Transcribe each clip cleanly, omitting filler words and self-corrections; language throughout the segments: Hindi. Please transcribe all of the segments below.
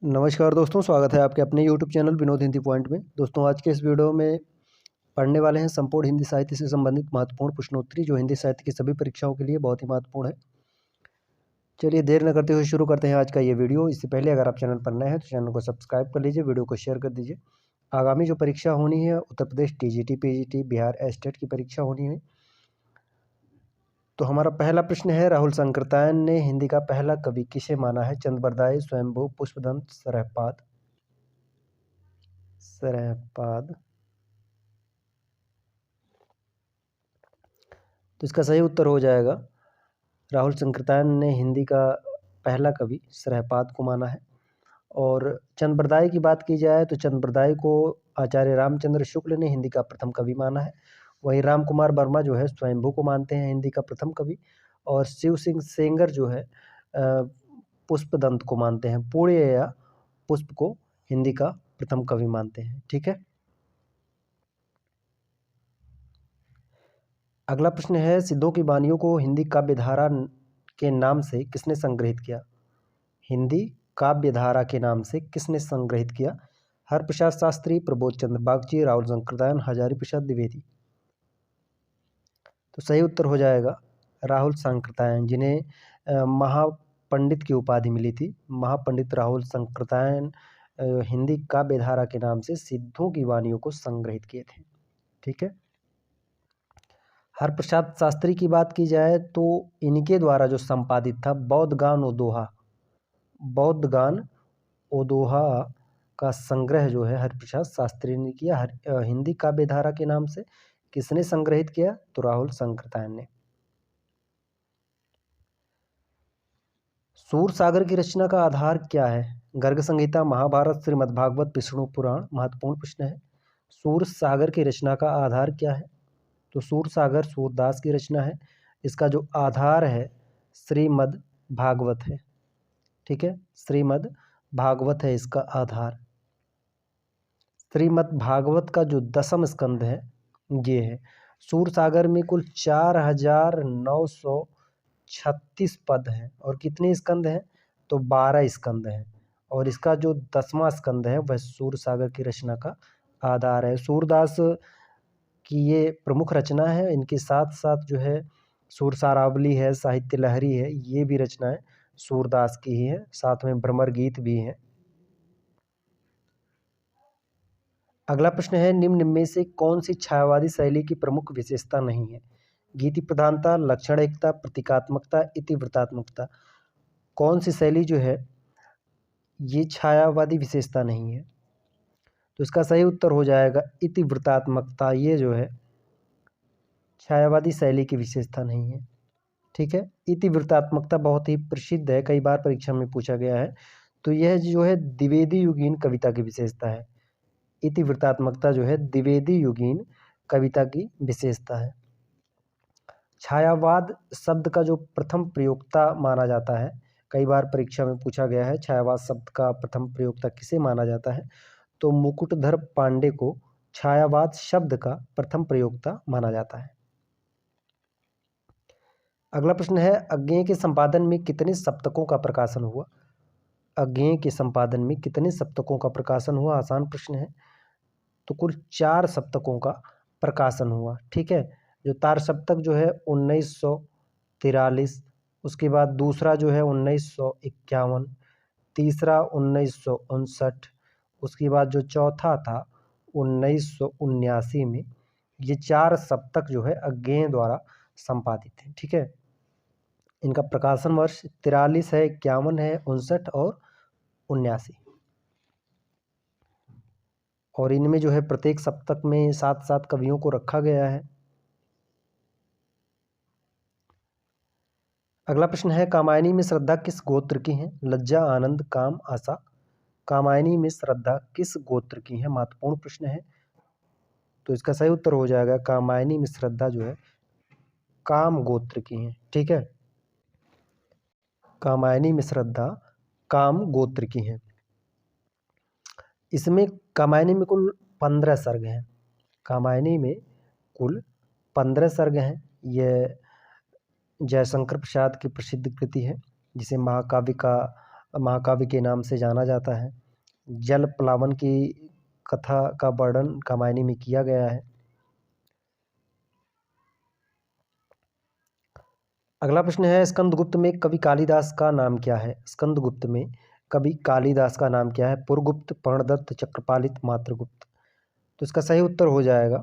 नमस्कार दोस्तों, स्वागत है आपके अपने YouTube channel Vinod Hindi point में। दोस्तों, आज के इस वीडियो में पढ़ने वाले हैं संपूर्ण हिंदी साहित्य से संबंधित महत्वपूर्ण प्रश्नोत्तरी, जो हिंदी साहित्य की सभी परीक्षाओं के लिए बहुत ही महत्वपूर्ण है। चलिए देर न करते हुए शुरू करते हैं आज का ये वीडियो। इससे पहले अगर आप चैनल पर नए हैं तो चैनल को सब्सक्राइब कर लीजिए, वीडियो को शेयर कर दीजिए। आगामी जो परीक्षा होनी है, Uttar Pradesh TGT, PGT, Bihar estate की परीक्षा होनी है। तो हमारा पहला प्रश्न है, राहुल सांकृत्यायन ने हिंदी का पहला कवि किसे माना है? चंद्रबरदाई, स्वयंभू, पुष्पदंत, सरहपाद। तो इसका सही उत्तर हो जाएगा, राहुल सांकृत्यायन ने हिंदी का पहला कवि सरहपाद को माना है। और चंद्रबरदाई की बात की जाए तो चंद्रबरदाई को आचार्य रामचंद्र शुक्ल ने हिंदी का प्रथम कवि माना है। वहीं राम कुमार वर्मा जो है स्वयंभू को मानते हैं हिंदी का प्रथम कवि। और शिव सिंह सेंगर जो है पुष्पदंत को मानते हैं, पूर्ण या पुष्प को हिंदी का प्रथम कवि मानते हैं। ठीक है, अगला प्रश्न है, सिद्धों की वाणियों को हिंदी काव्यधारा के नाम से किसने संग्रहित किया? हिंदी काव्यधारा के नाम से किसने संग्रहित किया? हरप्रसाद शास्त्री, प्रबोध चंद्र बागची, राहुल सांकृत्यायन, हजारी प्रसाद द्विवेदी। तो सही उत्तर हो जाएगा राहुल सांकृत्यायन, जिन्हें महापंडित की उपाधि मिली थी। महापंडित राहुल सांकृत्यायन हिंदी काव्यधारा के नाम से सिद्धों की वाणियों को संग्रहित किए थे। ठीक है, हरप्रसाद शास्त्री की बात की जाए तो इनके द्वारा जो संपादित था बौद्ध गान ओदोहा का संग्रह जो है हरप्रसाद शास्त्री ने किया। हिंदी काव्यधारा के नाम से किसने संग्रहित किया? तो राहुल सांकृत्यायन ने। सूरसागर की रचना का आधार क्या है? गर्ग संहिता, महाभारत, श्रीमद्भागवत, विष्णु पुराण। महत्वपूर्ण प्रश्न है। सूरसागर की रचना का आधार क्या है? तो सूरसागर सूरदास की रचना है। इसका जो आधार है श्रीमद् भागवत है। ठीक है, श्रीमद् भागवत है इसका आधार। श्रीमद् भागवत का जो 10वां स्कंद है ये है। सूरसागर में कुल 4936 पद हैं और कितने स्कंद हैं? तो 12 स्कंद हैं। और इसका जो 10वां स्कंद है वह सूरसागर की रचना का आधार है। सूरदास की ये प्रमुख रचना है। इनके साथ साथ जो है सुरसारावली है, साहित्य लहरी है, ये भी रचनाएं सूरदास की ही है। साथ में भ्रमर गीत भी हैं। अगला प्रश्न है, निम्न में से कौन सी छायावादी शैली की प्रमुख विशेषता नहीं है? गीति प्रधानता, लक्षण एकता, प्रतीकात्मकता, इतिवृत्तात्मकता। कौन सी शैली जो है ये छायावादी विशेषता नहीं है? तो इसका सही उत्तर हो जाएगा इतिवृत्तात्मकता। ये जो है छायावादी शैली की विशेषता नहीं है। ठीक है, इतिवृत्तात्मकता बहुत ही प्रसिद्ध है, कई बार परीक्षा में पूछा गया है। तो यह जो है द्विवेदी युगीन कविता की विशेषता है। इतिवृत्तात्मकता जो है द्विवेदी युगीन कविता की विशेषता है। छायावाद शब्द का जो प्रथम प्रयोक्ता माना जाता है, कई बार परीक्षा में पूछा गया है छायावाद शब्द का प्रथम प्रयोक्ता किसे माना जाता है? तो मुकुटधर पांडे को छायावाद शब्द का प्रथम प्रयोक्ता माना जाता है। अगला प्रश्न है, अज्ञेय के संपादन में कितने सप्तकों का प्रकाशन हुआ? अज्ञेय के संपादन में कितने सप्तकों का प्रकाशन हुआ? आसान प्रश्न है। तो कुल 4 सप्तकों का प्रकाशन हुआ। ठीक है, जो तार सप्तक जो है 1943, उसके बाद दूसरा जो है 1951, तीसरा 1959, उसके बाद जो चौथा था 1979 में। ये 4 सप्तक जो है अज्ञेय द्वारा संपादित है। ठीक है, इनका प्रकाशन वर्ष 43 है, 51 है, 59 और 79। और इनमें जो है प्रत्येक सप्तक में 7-7 कवियों को रखा गया है। अगला प्रश्न है, कामायनी में श्रद्धा किस गोत्र की है? लज्जा, आनंद, काम, आशा। कामायनी में श्रद्धा किस गोत्र की है? महत्वपूर्ण प्रश्न है। तो इसका सही उत्तर हो जाएगा कामायनी में श्रद्धा जो है काम गोत्र की है। ठीक है, कामायनी में श्रद्धा काम गोत्र की है। इसमें कामायनी में कुल 15 सर्ग हैं। कामायनी में कुल 15 सर्ग हैं। यह जयशंकर प्रसाद की प्रसिद्ध कृति है, जिसे महाकाव्य का महाकाव्य के नाम से जाना जाता है। जल प्लावन की कथा का वर्णन रामायण में किया गया है। अगला प्रश्न है, स्कंदगुप्त में कवि कालिदास का नाम क्या है? स्कंदगुप्त में कवि कालिदास का नाम क्या है? पुरगुप्त, पर्णदत्त, चक्रपालित, मात्रगुप्त। तो इसका सही उत्तर हो जाएगा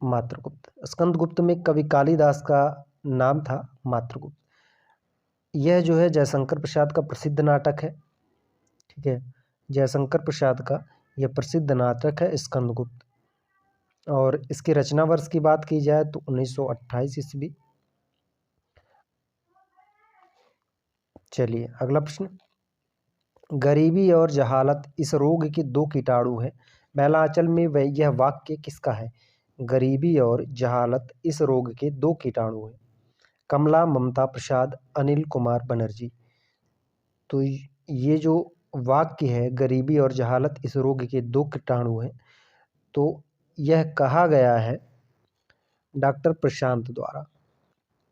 मात्रगुप्त। स्कंदगुप्त में कवि कालिदास का नाम था मात्रगुप्त। यह जो है जयशंकर प्रसाद का प्रसिद्ध नाटक है। ठीक है, जयशंकर प्रसाद का यह प्रसिद्ध नाटक है स्कंदगुप्त। और इसके रचना वर्ष की बात की जाए तो 1928 ईस्वी। चलिए अगला प्रश्न, गरीबी और जहालत इस रोग के दो कीटाणु हैं। मैलांचल में यह वाक्य किसका है? गरीबी और जहालत इस रोग के दो कीटाणु हैं। कमला ममता प्रसाद, अनिल कुमार बनर्जी। तो ये जो वाक्य है, गरीबी और जहालत इस रोग के दो कीटाणु हैं, तो यह कहा गया है डॉक्टर प्रशांत द्वारा।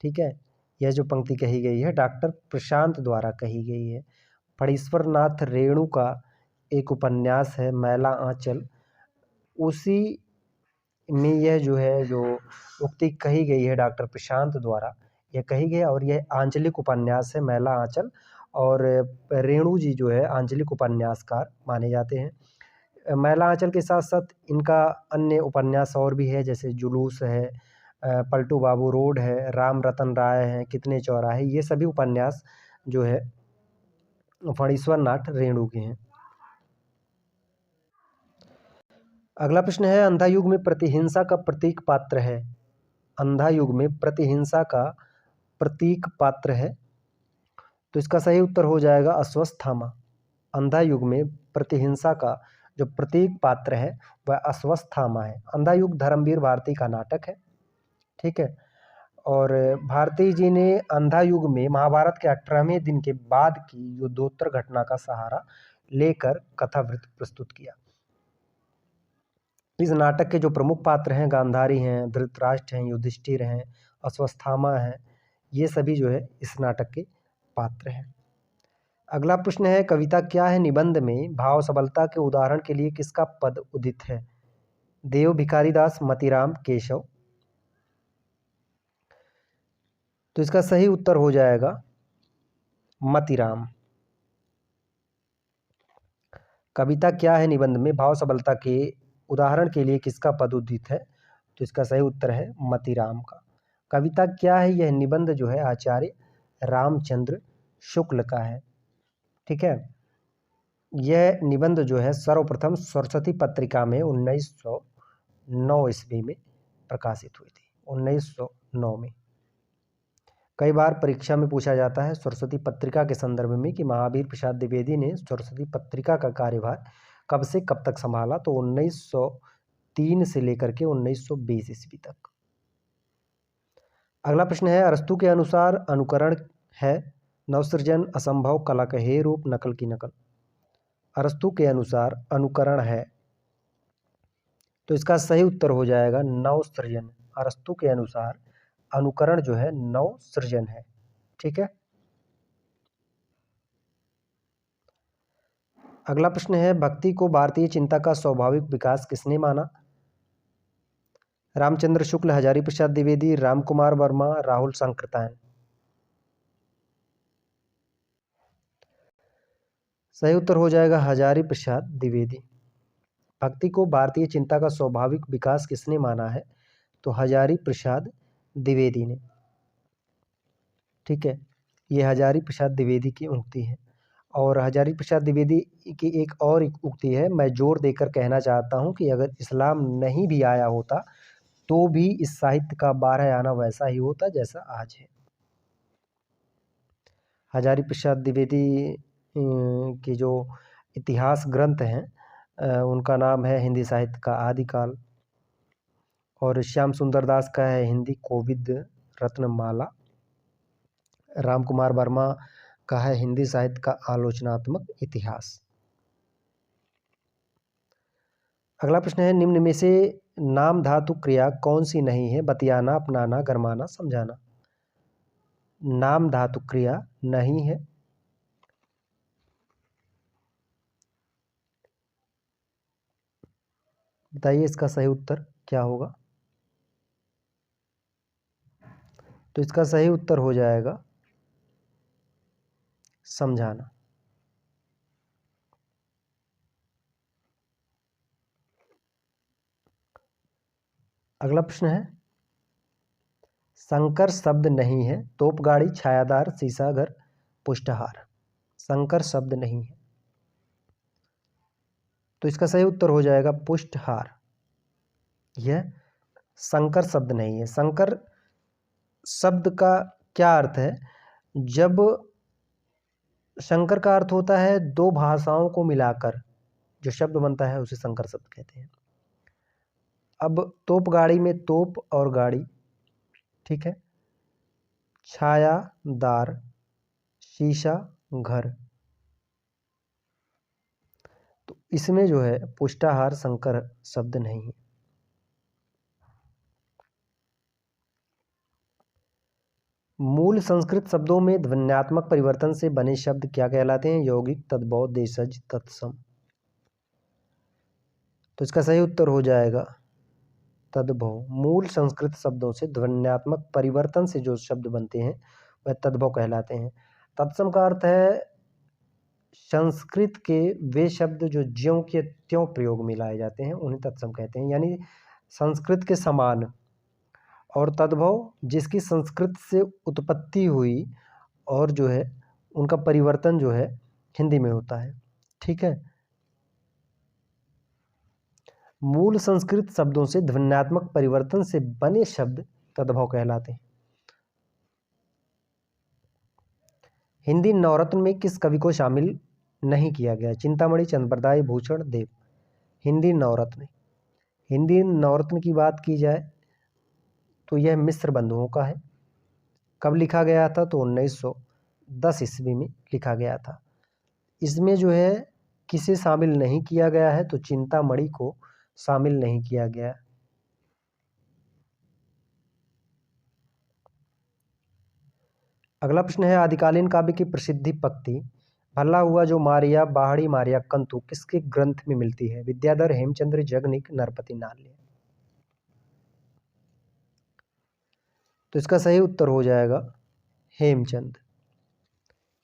ठीक है, यह जो पंक्ति कही गई है डॉक्टर प्रशांत द्वारा कही गई है। फणीश्वर नाथ रेणु का एक उपन्यास है मैला आंचल, उसी में यह जो है जो उक्ति कही गई है डॉक्टर प्रशांत द्वारा, यह कही गई। और यह आंचलिक उपन्यास है मैला आंचल, और रेणु जी जो है आंचलिक उपन्यासकार माने जाते हैं। मैला आंचल के साथ साथ इनका अन्य उपन्यास और भी है, जैसे जुलूस है, पलटू बाबू रोड है, राम रतन राय है, कितने चौराहे, ये सभी उपन्यास जो है फणीश्वर नाथ रेणु के हैं। अगला प्रश्न है, अंधा युग में प्रतिहिंसा का प्रतीक पात्र है। अंधा युग में प्रतिहिंसा का प्रतीक पात्र है, तो इसका सही उत्तर हो जाएगा अश्वत्थामा। अंधा युग में प्रतिहिंसा का जो प्रतीक पात्र है वह अश्वत्थामा है। अंधा युग धर्मवीर भारती का नाटक है। ठीक है, और भारती जी ने अंधा युग में महाभारत के 18वें दिन के बाद की युद्धोत्तर घटना का सहारा लेकर कथावृत्त प्रस्तुत किया। इस नाटक के जो प्रमुख पात्र हैं, गांधारी हैं, धृतराष्ट्र हैं, युधिष्ठिर हैं, अश्वत्थामा हैं, ये सभी जो है इस नाटक के पात्र हैं। अगला प्रश्न है, कविता क्या है निबंध में भाव सबलता के उदाहरण के लिए किसका पद उदित है? देव, भिखारीदास, मतीराम, केशव। तो इसका सही उत्तर हो जाएगा मतीराम। कविता क्या है निबंध में भाव सबलता के उदाहरण के लिए किसका पद उदित है? तो इसका सही उत्तर है मतीराम का। कविता क्या है यह निबंध जो है आचार्य रामचंद्र शुक्ल का है। ठीक है, यह निबंध जो है सर्वप्रथम सरस्वती पत्रिका में 1909 ईस्वी में प्रकाशित हुई थी। 1909 में। कई बार परीक्षा में पूछा जाता है सरस्वती पत्रिका के संदर्भ में कि महावीर प्रसाद द्विवेदी ने सरस्वती पत्रिका का कार्यभार कब से कब तक संभाला? तो 1903 से लेकर के 1920 ईस्वी तक। अगला प्रश्न है, अरस्तू के अनुसार अनुकरण है नवसृजन, असंभव, कला का हे रूप, नकल की नकल। अरस्तू के अनुसार अनुकरण है, तो इसका सही उत्तर हो जाएगा नवसृजन। अरस्तू के अनुसार अनुकरण जो है नवसृजन है। ठीक है, अगला प्रश्न है, भक्ति को भारतीय चिंता का स्वाभाविक विकास किसने माना? रामचंद्र शुक्ल, हजारी प्रसाद द्विवेदी, रामकुमार वर्मा, राहुल सांकृत्यायन। सही उत्तर हो जाएगा हजारी प्रसाद द्विवेदी। भक्ति को भारतीय चिंता का स्वाभाविक विकास किसने माना है? तो हजारी प्रसाद द्विवेदी ने। ठीक है, ये हजारी प्रसाद द्विवेदी की उक्ति है। और हजारी प्रसाद द्विवेदी की एक और उक्ति है, मैं जोर देकर कहना चाहता हूँ कि अगर इस्लाम नहीं भी आया होता तो भी इस साहित्य का 12 आना वैसा ही होता जैसा आज है। हजारी प्रसाद द्विवेदी के जो इतिहास ग्रंथ हैं उनका नाम है हिंदी साहित्य का आदिकाल, और श्याम सुंदर दास का है हिंदी कोविद रत्नमाला, रामकुमार वर्मा का है हिंदी साहित्य का आलोचनात्मक इतिहास। अगला प्रश्न है, निम्न में से नाम धातु क्रिया कौन सी नहीं है? बतियाना, अपनाना, गरमाना, समझाना। नाम धातु क्रिया नहीं है बताइए इसका सही उत्तर क्या होगा। तो इसका सही उत्तर हो जाएगा समझाना। अगला प्रश्न है, संकर शब्द नहीं है, तोपगाड़ी, छायादार, शीशा घर, पुष्टहार। संकर शब्द नहीं है, तो इसका सही उत्तर हो जाएगा पुष्टहार। यह संकर शब्द नहीं है। संकर शब्द का क्या अर्थ है? जब संकर का अर्थ होता है दो भाषाओं को मिलाकर जो शब्द बनता है उसे संकर शब्द कहते हैं। अब तोप गाड़ी में तोप और गाड़ी, ठीक है, छायादार, शीशा घर, तो इसमें जो है पुष्टाहार संकर शब्द नहीं है। मूल संस्कृत शब्दों में ध्वन्यात्मक परिवर्तन से बने शब्द क्या कहलाते हैं? यौगिक, तद्भव, देशज, तत्सम। तो इसका सही उत्तर हो जाएगा तद्भव। मूल संस्कृत शब्दों से ध्वन्यात्मक परिवर्तन से जो शब्द बनते हैं वह तद्भव कहलाते हैं। तत्सम का अर्थ है संस्कृत के वे शब्द जो ज्यों के त्यों प्रयोग में लाए जाते हैं उन्हें तत्सम कहते हैं, यानी संस्कृत के समान। और तद्भव जिसकी संस्कृत से उत्पत्ति हुई और जो है उनका परिवर्तन जो है हिंदी में होता है, ठीक है। मूल संस्कृत शब्दों से ध्वन्यात्मक परिवर्तन से बने शब्द तद्भव कहलाते हैं। हिंदी नवरत्न में किस कवि को शामिल नहीं किया गया? चिंतामणि, चंद्रप्रदाय, भूषण, देव। हिंदी नवरत्न, हिंदी नवरत्न की बात की जाए तो यह मिश्र बंधुओं का है। कब लिखा गया था? तो 1910 ईस्वी में लिखा गया था। इसमें जो है किसे शामिल नहीं किया गया है? तो चिंतामणि को शामिल नहीं किया गया। अगला प्रश्न है, आदिकालीन काव्य की प्रसिद्धि पंक्ति भला हुआ जो मारिया, बाहड़ी मारिया, कंतु किसके ग्रंथ में मिलती है? विद्याधर, हेमचंद्र, जगनिक, नरपति नाल्य। तो इसका सही उत्तर हो जाएगा हेमचंद।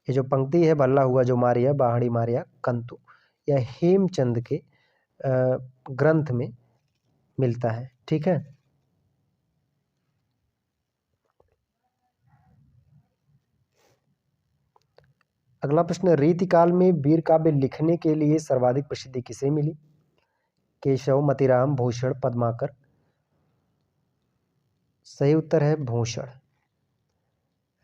ये जो पंक्ति है भला हुआ जो मारिया, बाहड़ी मारिया, कंतु, यह हेमचंद के ग्रंथ में मिलता है, ठीक है। अगला प्रश्न, रीतिकाल में वीर काव्य लिखने के लिए सर्वाधिक प्रसिद्धि किसे मिली? केशव, मतीराम, भूषण, पद्माकर। सही उत्तर है भूषण।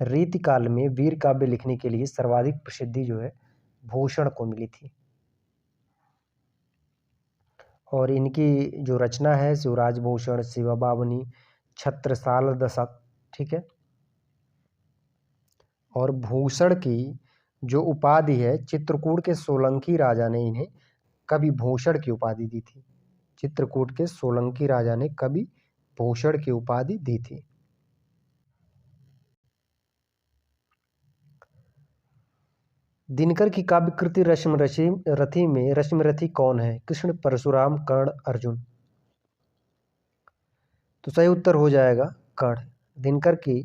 रीतिकाल में वीर काव्य लिखने के लिए सर्वाधिक प्रसिद्धि जो है भूषण को मिली थी। और इनकी जो रचना है शिवराज भूषण, शिवबावनी, छत्रसाल दशक, ठीक है। और भूषण की जो उपाधि है चित्रकूट के सोलंकी राजा ने इन्हें कवि भूषण की उपाधि दी थी। चित्रकूट के सोलंकी राजा ने कवि भूषण की उपाधि दी थी। दिनकर की काव्य कृति रश्मिरथी में रश्मिरथी कौन है? कृष्ण, परशुराम, कर्ण, अर्जुन। तो सही उत्तर हो जाएगा कर्ण। दिनकर की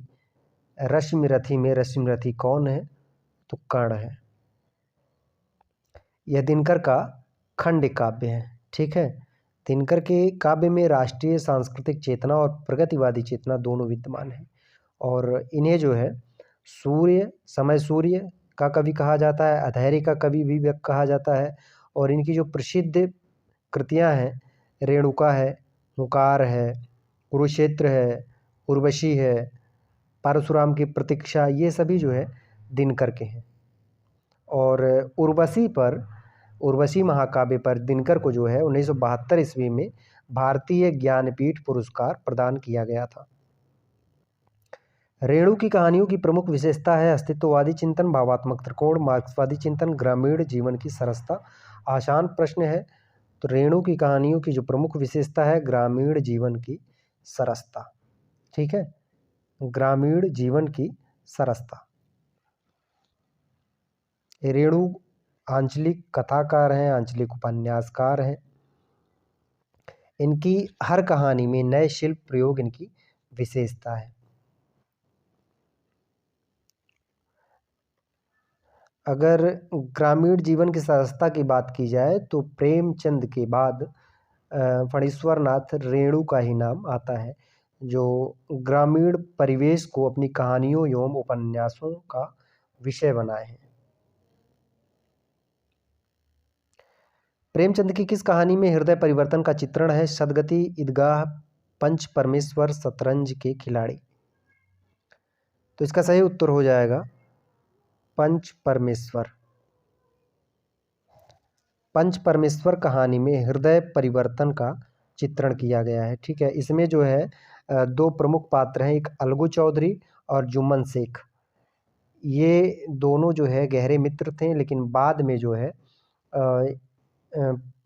रश्मिरथी में रश्मिरथी कौन है? तो कर्ण है। यह दिनकर का खंड काव्य है, ठीक है। दिनकर के काव्य में राष्ट्रीय सांस्कृतिक चेतना और प्रगतिवादी चेतना दोनों विद्यमान है। और इन्हें जो है सूर्य, समय सूर्य का कवि कहा जाता है, अधैर्य का कवि भी कहा जाता है। और इनकी जो प्रसिद्ध कृतियां हैं, रेणुका है, हुंकार है, कुरुक्षेत्र है, उर्वशी है, परशुराम की प्रतीक्षा, ये सभी जो है दिनकर के हैं। और उर्वशी महाकाव्य पर दिनकर को जो है 1972 ईस्वी में भारतीय ज्ञानपीठ पुरस्कार प्रदान किया गया था। रेणु की कहानियों की प्रमुख विशेषता है अस्तित्ववादी चिंतन, भावात्मक त्रिकोण, मार्क्सवादी चिंतन, ग्रामीण जीवन की सरसता। आसान प्रश्न है। तो रेणु की कहानियों की जो प्रमुख विशेषता है ग्रामीण जीवन की सरसता, ठीक है। ग्रामीण जीवन की सरसता। रेणु आंचलिक कथाकार हैं, आंचलिक उपन्यासकार हैं। इनकी हर कहानी में नए शिल्प प्रयोग इनकी विशेषता है। अगर ग्रामीण जीवन की सरसता की बात की जाए तो प्रेमचंद के बाद फणीश्वर नाथ रेणु का ही नाम आता है, जो ग्रामीण परिवेश को अपनी कहानियों एवं उपन्यासों का विषय बनाए हैं। प्रेमचंद की किस कहानी में हृदय परिवर्तन का चित्रण है? सदगति, ईदगाह, पंच परमेश्वर, शतरंज के खिलाड़ी। तो इसका सही उत्तर हो जाएगा पंच परमेश्वर। पंच परमेश्वर कहानी में हृदय परिवर्तन का चित्रण किया गया है। ठीक है, इसमें जो है दो प्रमुख पात्र हैं, एक अलगू चौधरी और जुम्मन शेख। ये दोनों जो है गहरे मित्र थे, लेकिन बाद में जो है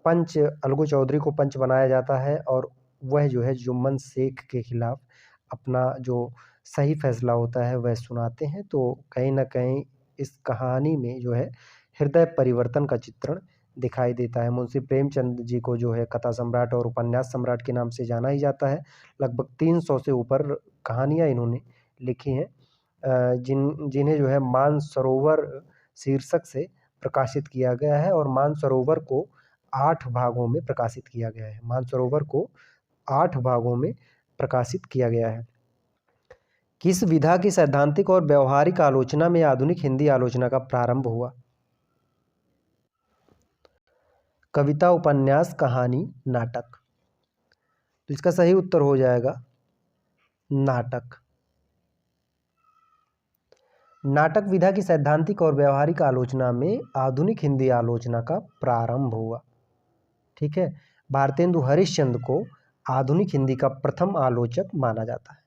पंच अलगू चौधरी को पंच बनाया जाता है और वह जो है जुम्मन शेख के खिलाफ अपना जो सही फैसला होता है वह सुनाते हैं। तो कहीं ना कहीं इस कहानी में जो है हृदय परिवर्तन का चित्रण दिखाई देता है। मुंशी प्रेमचंद जी को जो है कथा सम्राट और उपन्यास सम्राट के नाम से जाना ही जाता है। लगभग 300 से ऊपर कहानियाँ इन्होंने लिखी हैं, जिन्हें जो है मानसरोवर शीर्षक से प्रकाशित किया गया है और मानसरोवर को 8 भागों में प्रकाशित किया गया है। मानसरोवर को 8 भागों में प्रकाशित किया गया है। किस विधा की सैद्धांतिक और व्यवहारिक आलोचना में आधुनिक हिंदी आलोचना का प्रारंभ हुआ? कविता, उपन्यास, कहानी, नाटक। तो इसका सही उत्तर हो जाएगा नाटक। नाटक विधा की सैद्धांतिक और व्यवहारिक आलोचना में आधुनिक हिंदी आलोचना का प्रारंभ हुआ। ठीक है, भारतेंदु हरिश्चंद्र को आधुनिक हिंदी का प्रथम आलोचक माना जाता है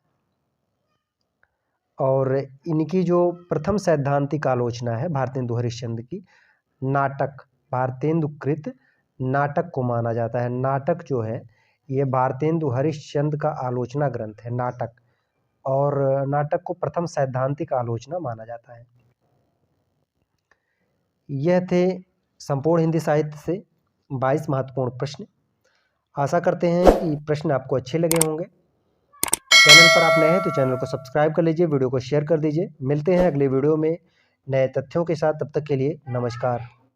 और इनकी जो प्रथम सैद्धांतिक आलोचना है भारतेंदु हरिश्चंद्र की, नाटक, भारतेंदुकृत नाटक को माना जाता है। नाटक जो है ये भारतेंदु हरिश्चंद्र का आलोचना ग्रंथ है नाटक, और नाटक को प्रथम सैद्धांतिक आलोचना माना जाता है। यह थे संपूर्ण हिंदी साहित्य से 22 महत्वपूर्ण प्रश्न। आशा करते हैं कि प्रश्न आपको अच्छे लगे होंगे। चैनल पर आप नए हैं तो चैनल को सब्सक्राइब कर लीजिए, वीडियो को शेयर कर दीजिए। मिलते हैं अगले वीडियो में नए तथ्यों के साथ, तब तक के लिए नमस्कार।